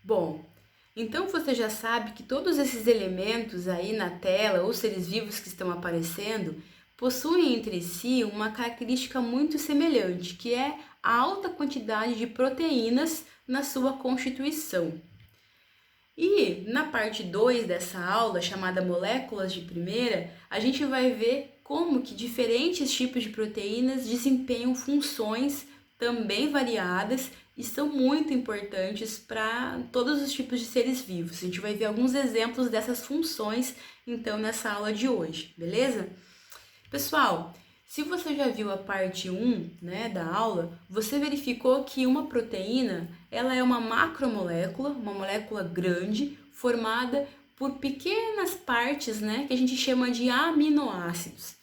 Bom, então você já sabe que todos esses elementos aí na tela, ou seres vivos que estão aparecendo, possuem entre si uma característica muito semelhante, que é a alta quantidade de proteínas na sua constituição. E na parte 2 dessa aula, chamada Moléculas de Primeira, a gente vai ver como que diferentes tipos de proteínas desempenham funções também variadas e são muito importantes para todos os tipos de seres vivos. A gente vai ver alguns exemplos dessas funções, então, nessa aula de hoje, beleza? Pessoal, se você já viu a parte 1, né, da aula, você verificou que uma proteína, ela é uma macromolécula, uma molécula grande, formada por pequenas partes, né, que a gente chama de aminoácidos.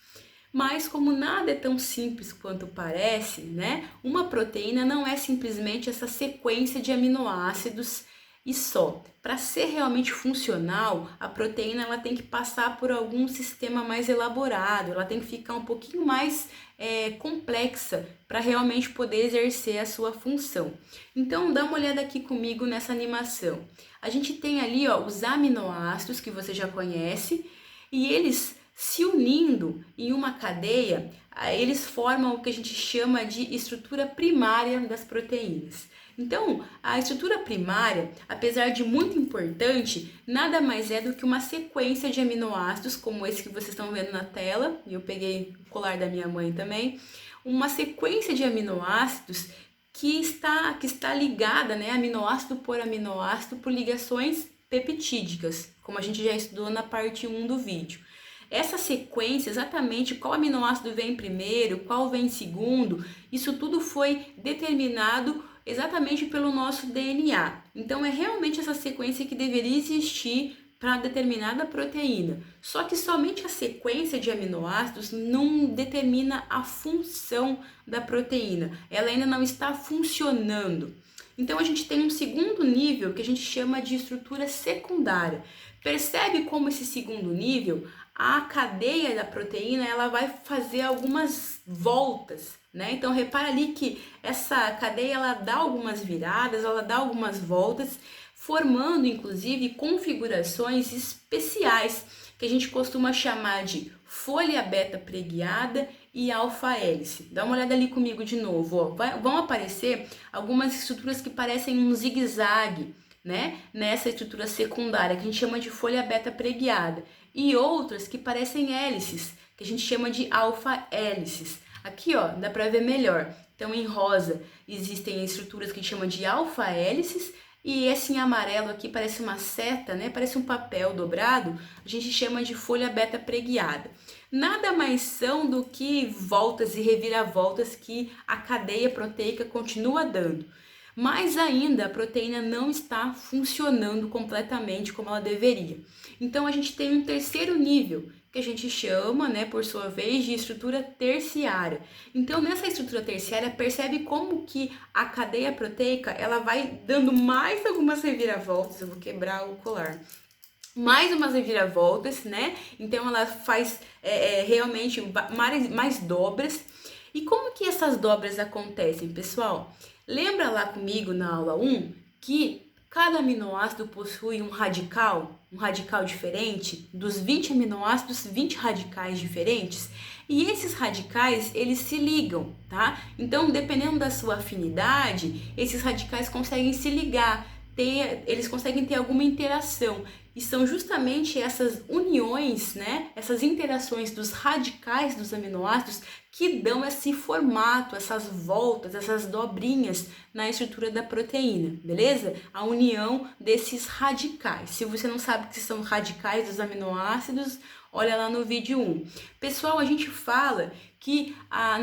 Mas como nada é tão simples quanto parece, né, uma proteína não é simplesmente essa sequência de aminoácidos e só. Para ser realmente funcional, a proteína ela tem que passar por algum sistema mais elaborado, ela tem que ficar um pouquinho mais complexa para realmente poder exercer a sua função. Então, dá uma olhada aqui comigo nessa animação. A gente tem ali os aminoácidos que você já conhece e eles se unindo em uma cadeia, eles formam o que a gente chama de estrutura primária das proteínas. Então, a estrutura primária, apesar de muito importante, nada mais é do que uma sequência de aminoácidos, como esse que vocês estão vendo na tela, e eu peguei o colar da minha mãe também, uma sequência de aminoácidos que está ligada, né, aminoácido, por ligações peptídicas, como a gente já estudou na parte 1 do vídeo. Essa sequência, exatamente qual aminoácido vem primeiro, qual vem segundo, isso tudo foi determinado exatamente pelo nosso DNA. Então, é realmente essa sequência que deveria existir para determinada proteína. Só que somente a sequência de aminoácidos não determina a função da proteína. Ela ainda não está funcionando. Então, a gente tem um segundo nível que a gente chama de estrutura secundária. Percebe como esse segundo nível, a cadeia da proteína, ela vai fazer algumas voltas, né? Então, repara ali que essa cadeia, ela dá algumas viradas, ela dá algumas voltas, formando, inclusive, configurações especiais, que a gente costuma chamar de folha beta preguiada e alfa-hélice. Dá uma olhada ali comigo de novo, ó. Vão aparecer algumas estruturas que parecem um zigue-zague, né? Nessa estrutura secundária, que a gente chama de folha beta preguiada, e outras que parecem hélices, que a gente chama de alfa-hélices. Aqui, ó, dá para ver melhor. Então, em rosa, existem estruturas que a gente chama de alfa-hélices, e esse em amarelo aqui parece uma seta, né? Parece um papel dobrado, a gente chama de folha beta preguiada. Nada mais são do que voltas e reviravoltas que a cadeia proteica continua dando. Mais ainda, a proteína não está funcionando completamente como ela deveria. Então, a gente tem um terceiro nível, que a gente chama, né, por sua vez, de estrutura terciária. Então, nessa estrutura terciária, percebe como que a cadeia proteica, ela vai dando mais algumas reviravoltas. Eu vou quebrar o colar. Mais umas reviravoltas, né? Então, ela faz realmente mais dobras. E como que essas dobras acontecem, pessoal? Lembra lá comigo na aula 1 que cada aminoácido possui um radical diferente, dos 20 aminoácidos, 20 radicais diferentes, e esses radicais, eles se ligam, tá? Então, dependendo da sua afinidade, esses radicais conseguem se ligar, eles conseguem ter alguma interação, e são justamente essas uniões, né, essas interações dos radicais dos aminoácidos que dão esse formato, essas voltas, essas dobrinhas na estrutura da proteína, beleza? A união desses radicais. Se você não sabe o que são radicais dos aminoácidos, olha lá no vídeo 1. Pessoal, a gente fala que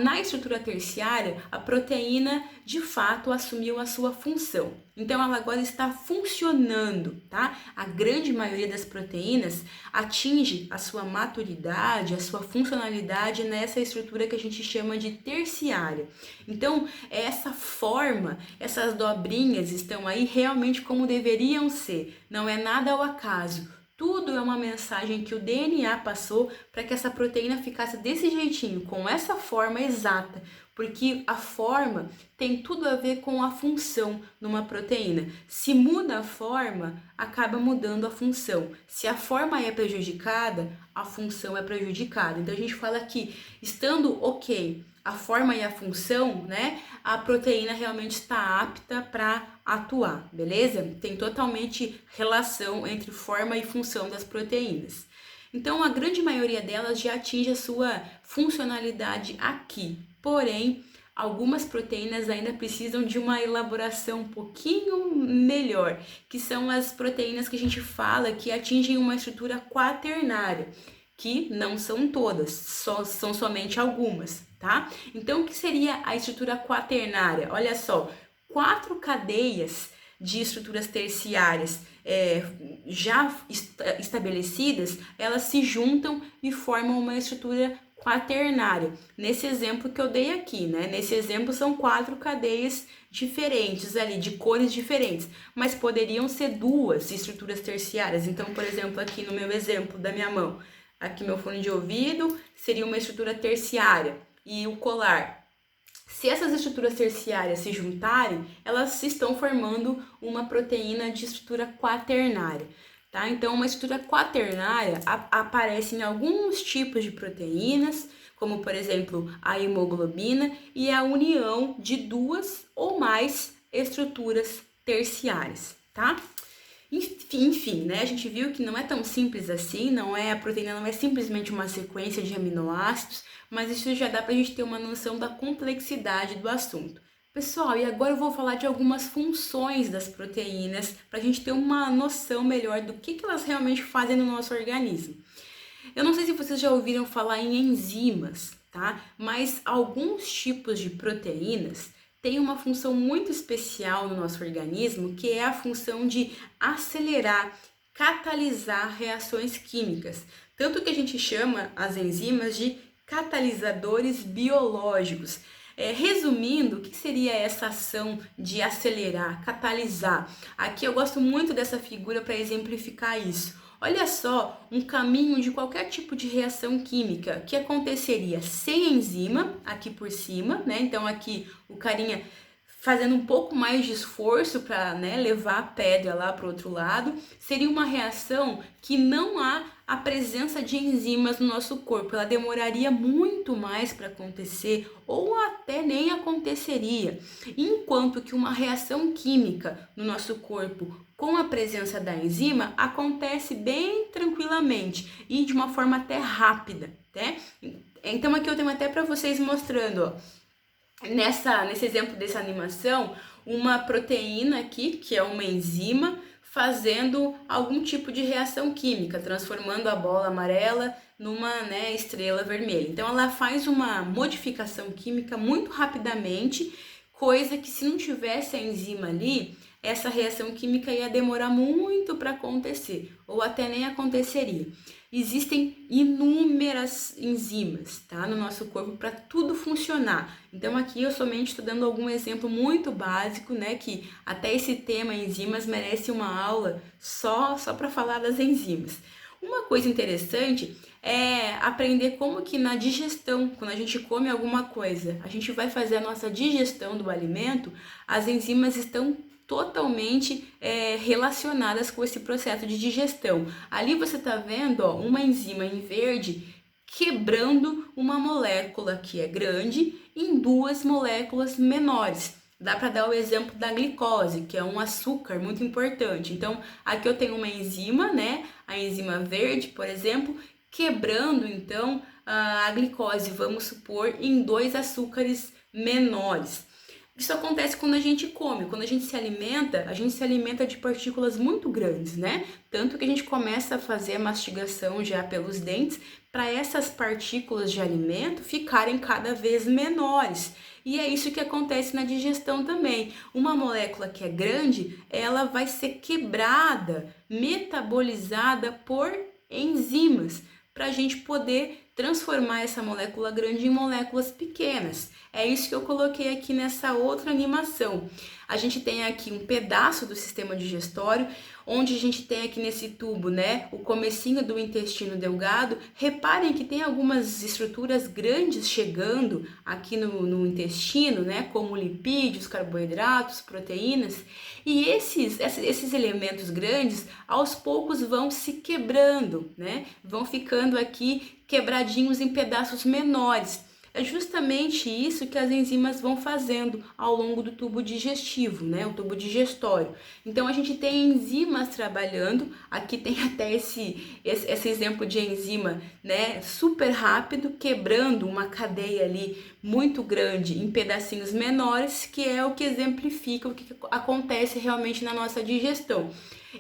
na estrutura terciária, a proteína de fato assumiu a sua função. Então, ela agora está funcionando, tá? A grande maioria das proteínas atinge a sua maturidade, a sua funcionalidade nessa estrutura que a gente chama de terciária. Então, essa forma, essas dobrinhas estão aí realmente como deveriam ser. Não é nada ao acaso. Tudo é uma mensagem que o DNA passou para que essa proteína ficasse desse jeitinho, com essa forma exata, porque a forma tem tudo a ver com a função numa proteína. Se muda a forma, acaba mudando a função. Se a forma é prejudicada, a função é prejudicada. Então a gente fala que, estando ok a forma e a função, né, a proteína realmente está apta para atuar, beleza? Tem totalmente relação entre forma e função das proteínas. Então, a grande maioria delas já atinge a sua funcionalidade aqui. Porém, algumas proteínas ainda precisam de uma elaboração um pouquinho melhor, que são as proteínas que a gente fala que atingem uma estrutura quaternária, que não são todas, são somente algumas, tá? Então, o que seria a estrutura quaternária? Olha só, 4 cadeias de estruturas terciárias já estabelecidas, elas se juntam e formam uma estrutura quaternária. Nesse exemplo que eu dei aqui, né? Nesse exemplo são 4 cadeias diferentes ali, de cores diferentes, mas poderiam ser 2 estruturas terciárias. Então, por exemplo, aqui no meu exemplo da minha mão, aqui meu fone de ouvido seria uma estrutura terciária e o colar. Se essas estruturas terciárias se juntarem, elas estão formando uma proteína de estrutura quaternária, tá? Então, uma estrutura quaternária aparece em alguns tipos de proteínas, como, por exemplo, a hemoglobina, e a união de 2 ou mais estruturas terciárias, tá? Enfim, né? A gente viu que não é tão simples assim, a proteína não é simplesmente uma sequência de aminoácidos, mas isso já dá pra gente ter uma noção da complexidade do assunto. Pessoal, e agora eu vou falar de algumas funções das proteínas para a gente ter uma noção melhor do que elas realmente fazem no nosso organismo. Eu não sei se vocês já ouviram falar em enzimas, tá? Mas alguns tipos de proteínas tem uma função muito especial no nosso organismo, que é a função de acelerar, catalisar reações químicas. Tanto que a gente chama as enzimas de catalisadores biológicos. Resumindo, o que seria essa ação de acelerar, catalisar? Aqui eu gosto muito dessa figura para exemplificar isso. Olha só, um caminho de qualquer tipo de reação química que aconteceria sem enzima, aqui por cima, né? Então aqui o carinha fazendo um pouco mais de esforço para, né, levar a pedra lá para o outro lado, seria uma reação que não há a presença de enzimas no nosso corpo. Ela demoraria muito mais para acontecer ou até nem aconteceria. Enquanto que uma reação química no nosso corpo com a presença da enzima acontece bem tranquilamente e de uma forma até rápida, né? Então aqui eu tenho até para vocês mostrando, ó. Nesse exemplo dessa animação, uma proteína aqui, que é uma enzima, fazendo algum tipo de reação química, transformando a bola amarela numa, né, estrela vermelha. Então ela faz uma modificação química muito rapidamente, coisa que se não tivesse a enzima ali, essa reação química ia demorar muito para acontecer, ou até nem aconteceria. Existem inúmeras enzimas, tá, no nosso corpo para tudo funcionar. Então aqui eu somente estou dando algum exemplo muito básico, né, que até esse tema enzimas merece uma aula só para falar das enzimas. Uma coisa interessante é aprender como que na digestão, quando a gente come alguma coisa, a gente vai fazer a nossa digestão do alimento, as enzimas estão totalmente relacionadas com esse processo de digestão. Ali você está vendo, ó, uma enzima em verde quebrando uma molécula que é grande em 2 moléculas menores. Dá para dar o exemplo da glicose, que é um açúcar muito importante. Então, aqui eu tenho uma enzima, né? A enzima verde, por exemplo, quebrando então a glicose, vamos supor, em 2 açúcares menores. Isso acontece quando a gente come, quando a gente se alimenta de partículas muito grandes, né? Tanto que a gente começa a fazer a mastigação já pelos dentes para essas partículas de alimento ficarem cada vez menores. E é isso que acontece na digestão também. Uma molécula que é grande, ela vai ser quebrada, metabolizada por enzimas, para a gente poder transformar essa molécula grande em moléculas pequenas. É isso que eu coloquei aqui nessa outra animação. A gente tem aqui um pedaço do sistema digestório, onde a gente tem aqui nesse tubo, né, o comecinho do intestino delgado. Reparem que tem algumas estruturas grandes chegando aqui no intestino, né, como lipídios, carboidratos, proteínas. E esses elementos grandes, aos poucos vão se quebrando, né, vão ficando aqui quebradinhos em pedaços menores. É justamente isso que as enzimas vão fazendo ao longo do tubo digestivo, né? O tubo digestório. Então, a gente tem enzimas trabalhando. Aqui tem até esse exemplo de enzima, né? Super rápido, quebrando uma cadeia ali muito grande em pedacinhos menores, que é o que exemplifica o que acontece realmente na nossa digestão.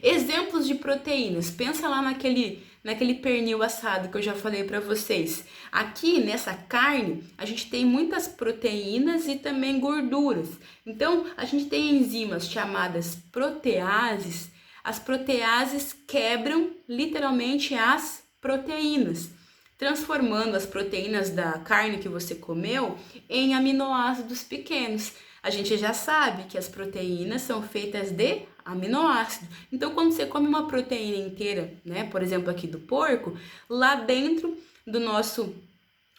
Exemplos de proteínas. Pensa lá naquele pernil assado que eu já falei para vocês. Aqui nessa carne, a gente tem muitas proteínas e também gorduras. Então, a gente tem enzimas chamadas proteases. As proteases quebram literalmente as proteínas, transformando as proteínas da carne que você comeu em aminoácidos pequenos. A gente já sabe que as proteínas são feitas de aminoácidos. Então, quando você come uma proteína inteira, né, por exemplo, aqui do porco, lá dentro do nosso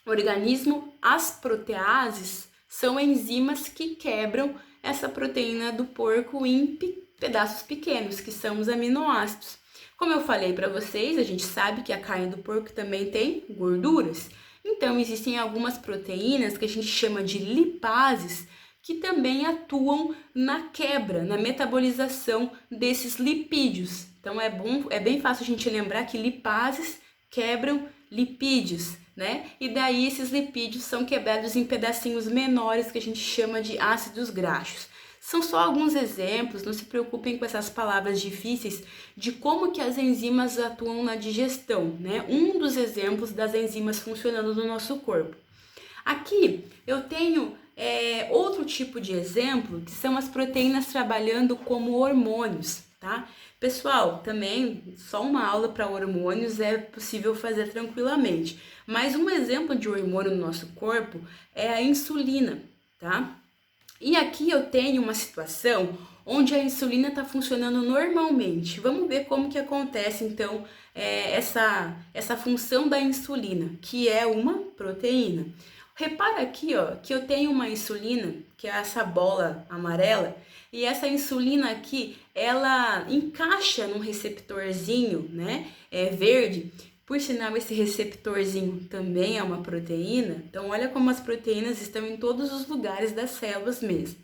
organismo, as proteases são enzimas que quebram essa proteína do porco em pedaços pequenos, que são os aminoácidos. Como eu falei para vocês, a gente sabe que a carne do porco também tem gorduras. Então, existem algumas proteínas que a gente chama de lipases, que também atuam na quebra, na metabolização desses lipídios. Então é bem fácil a gente lembrar que lipases quebram lipídios, né? E daí esses lipídios são quebrados em pedacinhos menores que a gente chama de ácidos graxos. São só alguns exemplos, não se preocupem com essas palavras difíceis, de como que as enzimas atuam na digestão, né? Um dos exemplos das enzimas funcionando no nosso corpo. Aqui eu tenho outro tipo de exemplo, que são as proteínas trabalhando como hormônios, tá? Pessoal, também só uma aula para hormônios é possível fazer tranquilamente. Mas um exemplo de hormônio no nosso corpo é a insulina, tá? E aqui eu tenho uma situação onde a insulina está funcionando normalmente. Vamos ver como que acontece, então, essa função da insulina, que é uma proteína. Repara aqui, ó, que eu tenho uma insulina, que é essa bola amarela, e essa insulina aqui, ela encaixa num receptorzinho, né, verde. Por sinal, esse receptorzinho também é uma proteína. Então, olha como as proteínas estão em todos os lugares das células mesmo.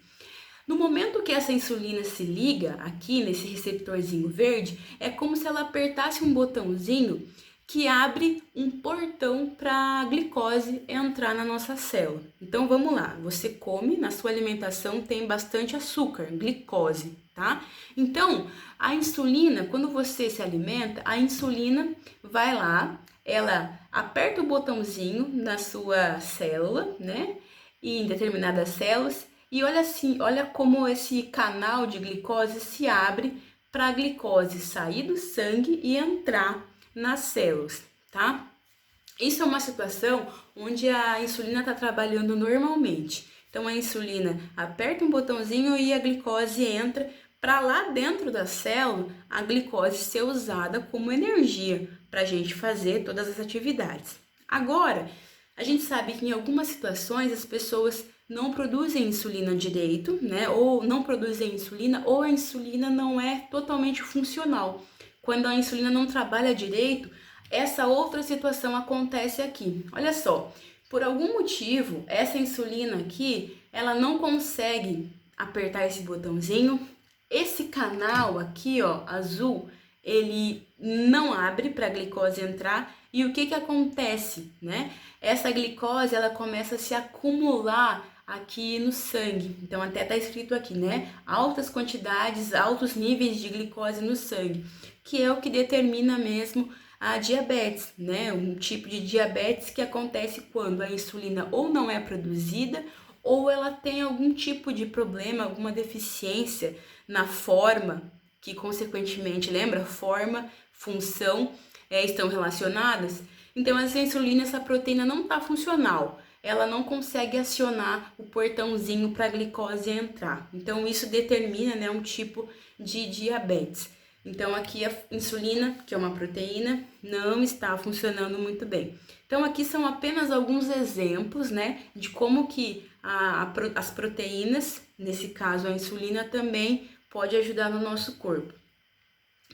No momento que essa insulina se liga aqui nesse receptorzinho verde, é como se ela apertasse um botãozinho que abre um portão para a glicose entrar na nossa célula. Então vamos lá, você come, na sua alimentação tem bastante açúcar, glicose, tá? Então a insulina, quando você se alimenta, a insulina vai lá, ela aperta o botãozinho na sua célula, né? E em determinadas células, e olha assim, olha como esse canal de glicose se abre para a glicose sair do sangue e entrar nas células, tá? Isso é uma situação onde a insulina está trabalhando normalmente. Então a insulina aperta um botãozinho e a glicose entra para lá dentro da célula, a glicose ser usada como energia para a gente fazer todas as atividades. Agora, a gente sabe que em algumas situações as pessoas não produzem insulina direito, né? Ou não produzem insulina, ou a insulina não é totalmente funcional. Quando a insulina não trabalha direito, essa outra situação acontece aqui. Olha só, por algum motivo, essa insulina aqui, ela não consegue apertar esse botãozinho. Esse canal aqui, ó, azul, ele não abre para a glicose entrar. E o que que acontece, né? Essa glicose, ela começa a se acumular aqui no sangue. Então até tá escrito aqui, né? Altas quantidades, altos níveis de glicose no sangue, que é o que determina mesmo a diabetes, né? Um tipo de diabetes que acontece quando a insulina ou não é produzida ou ela tem algum tipo de problema, alguma deficiência na forma, que consequentemente, lembra? Forma, função estão relacionadas. Então essa insulina, essa proteína não está funcional. Ela não consegue acionar o portãozinho para a glicose entrar. Então isso determina, né, um tipo de diabetes. Então aqui a insulina, que é uma proteína, não está funcionando muito bem. Então aqui são apenas alguns exemplos, né, de como que as proteínas, nesse caso a insulina, também pode ajudar no nosso corpo.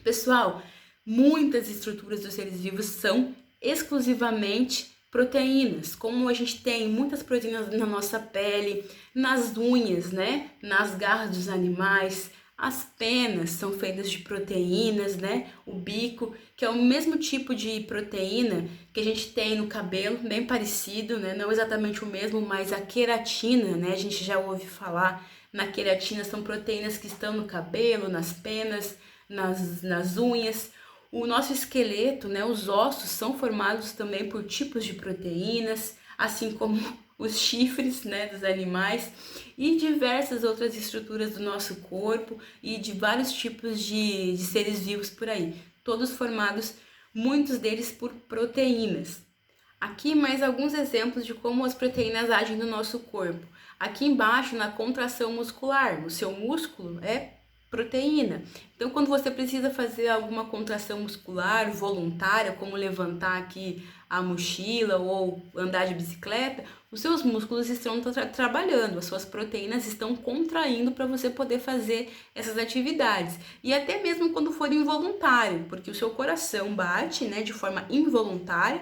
Pessoal, muitas estruturas dos seres vivos são exclusivamente proteínas, como a gente tem muitas proteínas na nossa pele, nas unhas, né, nas garras dos animais. As penas são feitas de proteínas, né? O bico, que é o mesmo tipo de proteína que a gente tem no cabelo, bem parecido, né? Não exatamente o mesmo, mas a queratina, né? A gente já ouve falar na queratina, são proteínas que estão no cabelo, nas penas, nas unhas. O nosso esqueleto, né? Os ossos são formados também por tipos de proteínas, assim como os chifres, né, dos animais e diversas outras estruturas do nosso corpo e de vários tipos de seres vivos por aí, todos formados, muitos deles por proteínas. Aqui mais alguns exemplos de como as proteínas agem no nosso corpo. Aqui embaixo, na contração muscular, o seu músculo é proteína. Então, quando você precisa fazer alguma contração muscular voluntária, como levantar aqui a mochila ou andar de bicicleta, os seus músculos estão trabalhando, as suas proteínas estão contraindo para você poder fazer essas atividades. E até mesmo quando for involuntário, porque o seu coração bate, né, de forma involuntária,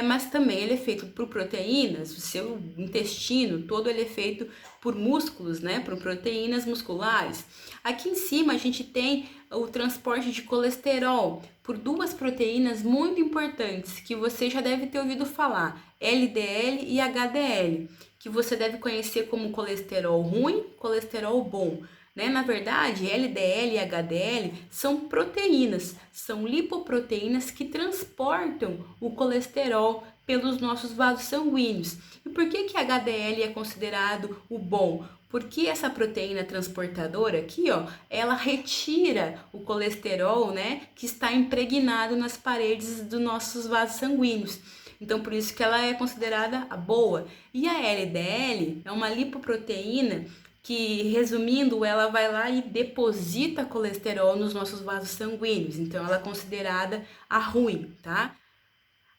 mas também ele é feito por proteínas, o seu intestino todo ele é feito por músculos, né, por proteínas musculares. Aqui em cima a gente tem o transporte de colesterol por duas proteínas muito importantes que você já deve ter ouvido falar, LDL e HDL, que você deve conhecer como colesterol ruim, colesterol bom. Na verdade, LDL e HDL são proteínas, são lipoproteínas que transportam o colesterol pelos nossos vasos sanguíneos. E por que HDL é considerado o bom? Porque essa proteína transportadora aqui, ó, ela retira o colesterol, né, que está impregnado nas paredes dos nossos vasos sanguíneos. Então, por isso que ela é considerada a boa. E a LDL é uma lipoproteína que, resumindo, ela vai lá e deposita colesterol nos nossos vasos sanguíneos. Então, ela é considerada a ruim, tá?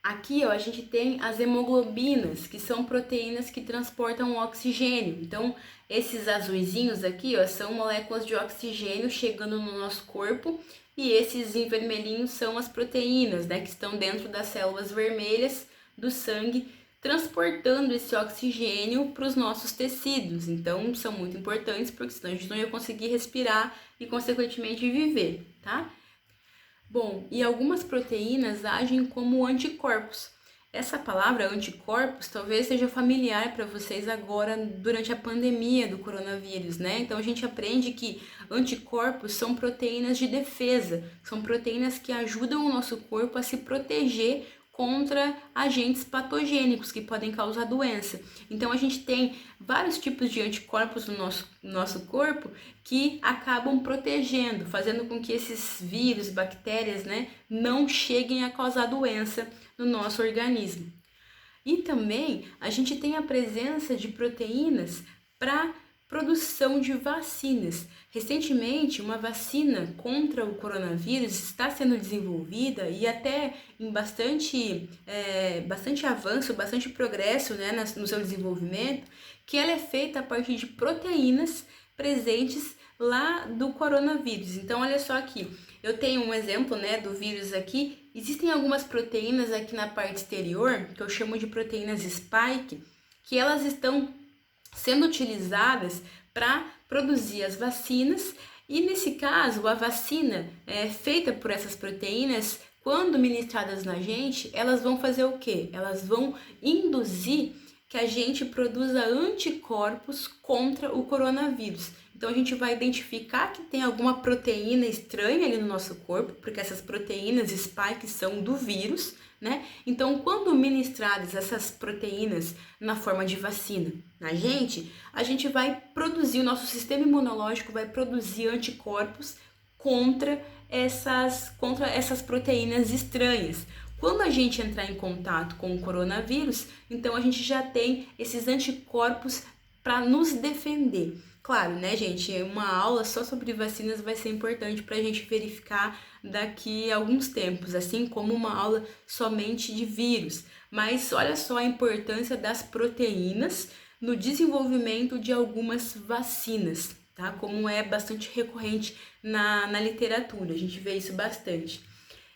Aqui, ó, a gente tem as hemoglobinas, que são proteínas que transportam o oxigênio. Então, esses azuizinhos aqui, ó, são moléculas de oxigênio chegando no nosso corpo. E esses em vermelhinho são as proteínas, né, que estão dentro das células vermelhas do sangue, transportando esse oxigênio para os nossos tecidos. Então, são muito importantes, porque senão a gente não ia conseguir respirar e, consequentemente, viver, tá? Bom, e algumas proteínas agem como anticorpos. Essa palavra anticorpos talvez seja familiar para vocês agora durante a pandemia do coronavírus, né? Então a gente aprende que anticorpos são proteínas de defesa, são proteínas que ajudam o nosso corpo a se proteger contra agentes patogênicos que podem causar doença. Então a gente tem vários tipos de anticorpos no nosso corpo que acabam protegendo, fazendo com que esses vírus, bactérias, né, não cheguem a causar doença no nosso organismo. E também a gente tem a presença de proteínas para produção de vacinas. Recentemente, uma vacina contra o coronavírus está sendo desenvolvida e até em bastante avanço, bastante progresso, né, no seu desenvolvimento, que ela é feita a partir de proteínas presentes lá do coronavírus. Então, olha só aqui, eu tenho um exemplo, né, do vírus aqui. Existem algumas proteínas aqui na parte exterior, que eu chamo de proteínas spike, que elas estão sendo utilizadas para produzir as vacinas, e nesse caso a vacina feita por essas proteínas, quando ministradas na gente, elas vão fazer o quê? Elas vão induzir que a gente produza anticorpos contra o coronavírus. Então a gente vai identificar que tem alguma proteína estranha ali no nosso corpo, porque essas proteínas spike são do vírus, né? Então, quando ministradas essas proteínas na forma de vacina na gente, a gente vai produzir, o nosso sistema imunológico vai produzir anticorpos contra essas proteínas estranhas. Quando a gente entrar em contato com o coronavírus, então a gente já tem esses anticorpos para nos defender. Claro, né, gente? Uma aula só sobre vacinas vai ser importante para a gente verificar daqui a alguns tempos, assim como uma aula somente de vírus. Mas olha só a importância das proteínas no desenvolvimento de algumas vacinas, tá? Como é bastante recorrente na literatura, a gente vê isso bastante.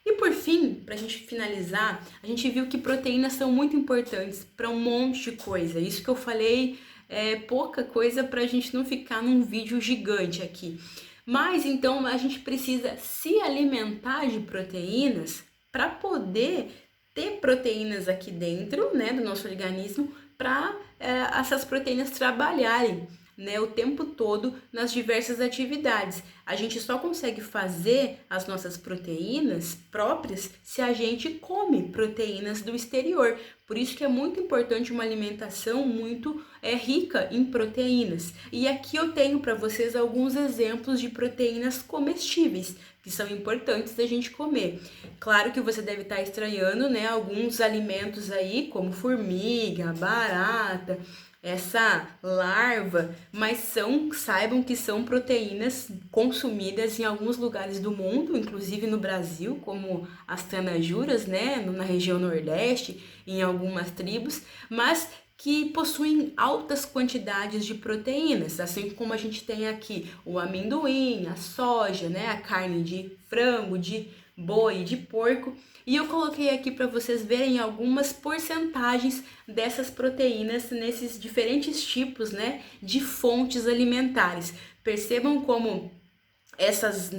E por fim, para a gente finalizar, a gente viu que proteínas são muito importantes para um monte de coisa. Isso que eu falei é pouca coisa para a gente não ficar num vídeo gigante aqui. Mas então a gente precisa se alimentar de proteínas para poder ter proteínas aqui dentro, né, do nosso organismo, para essas proteínas trabalharem, né, o tempo todo nas diversas atividades. A gente só consegue fazer as nossas proteínas próprias se a gente come proteínas do exterior. Por isso que é muito importante uma alimentação muito rica em proteínas. E aqui eu tenho para vocês alguns exemplos de proteínas comestíveis que são importantes da gente comer. Claro que você deve estar estranhando, né, alguns alimentos aí, como formiga, barata, essa larva, mas saibam que são proteínas consumidas em alguns lugares do mundo, inclusive no Brasil, como as tanajuras, né, na região Nordeste, em algumas tribos, mas que possuem altas quantidades de proteínas, assim como a gente tem aqui o amendoim, a soja, né, a carne de frango, de boi, de porco. E eu coloquei aqui para vocês verem algumas porcentagens dessas proteínas nesses diferentes tipos, né, de fontes alimentares. Percebam como esses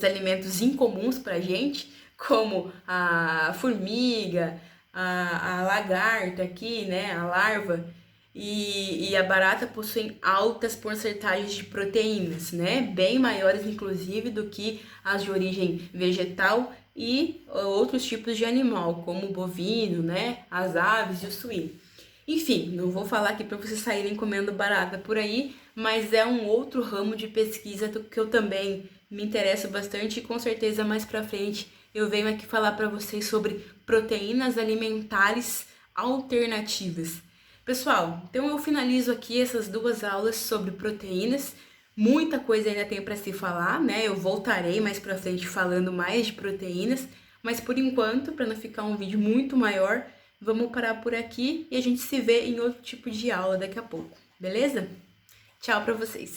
alimentos incomuns para a gente, como a formiga, a lagarta aqui, né, a larva e a barata possuem altas porcentagens de proteínas, né, bem maiores inclusive do que as de origem vegetal e outros tipos de animal, como o bovino, né, as aves e o suíno. Enfim, não vou falar aqui para vocês saírem comendo barata por aí, mas é um outro ramo de pesquisa que eu também me interesso bastante e com certeza mais para frente eu venho aqui falar para vocês sobre proteínas alimentares alternativas. Pessoal, então eu finalizo aqui essas duas aulas sobre proteínas. Muita coisa ainda tem para se falar, né? Eu voltarei mais para frente falando mais de proteínas, mas por enquanto, para não ficar um vídeo muito maior, vamos parar por aqui e a gente se vê em outro tipo de aula daqui a pouco, beleza? Tchau para vocês!